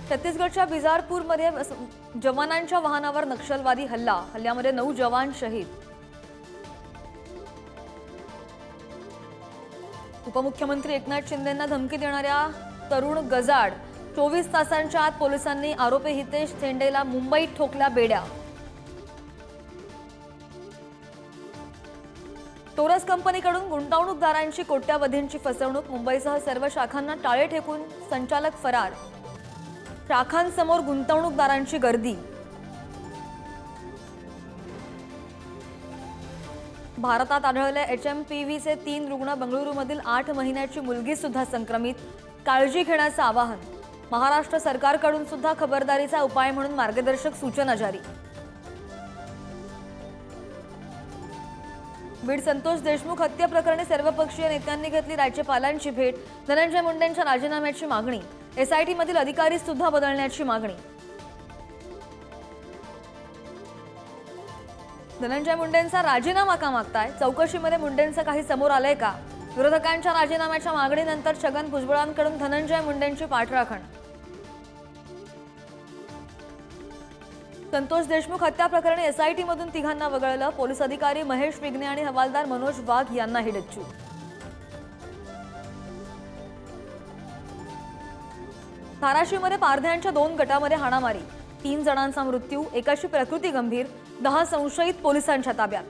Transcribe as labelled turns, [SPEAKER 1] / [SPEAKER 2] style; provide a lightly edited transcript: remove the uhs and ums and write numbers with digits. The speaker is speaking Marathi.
[SPEAKER 1] छत्तीसगडच्या बिजारपूरमध्ये जवानांच्या वाहनावर नक्षलवादी हल्ल्यामध्ये 9 जवान शहीद। उपमुख्यमंत्री एकनाथ शिंदेंना धमकी देणाऱ्या तरुण गजाड 24 तासांच्या आत पोलिसांनी आरोपी हितेश थेंडेला मुंबईत ठोकल्या बेड्या। टोरस कंपनीकडून गुंतवणूकदारांची कोट्यावधींची फसवणूक। मुंबईसह सर्व शाखांना टाळे ठेकून संचालक फरार। शाखांसमोर गुंतवणूकदारांची गर्दी। भारतात आढळले HMPVचे 3 रुग्ण। बंगळुरूमधील 8 महिन्याची मुलगी सुद्धा संक्रमित। काळजी घेण्याचे आवाहन। महाराष्ट्र सरकारकडून सुद्धा खबरदारीचा उपाय म्हणून मार्गदर्शक सूचना जारी। बीड संतोष देशमुख हत्या प्रकरणी सर्वपक्षीय नेत्यांनी घेतली राज्यपालांची भेट। धनंजय मुंडेंच्या राजीनाम्याची मागणी। SIT मधील अधिकारी सुद्धा बदलण्याची मागणी। धनंजय मुंडेंचा राजीनामा का मागताय? चौकशीमध्ये मुंडेंचं काही समोर आलंय का? विरोधकांच्या राजीनाम्याच्या मागणीनंतर छगन भुजबळांकडून धनंजय मुंडेंची पाठराखण। संतोष देशमुख हत्या प्रकरणी SIT मधून तिघांना वगळलं। पोलीस अधिकारी महेश विघ्ने आणि हवालदार मनोज वाघ यांनाही डच्चू। धाराशिवमध्ये पारध्यांच्या 2 गटामध्ये हाणामारी। 3 जणांचा मृत्यू, एकाची प्रकृती गंभीर। 10 संशयित पोलिसांच्या ताब्यात।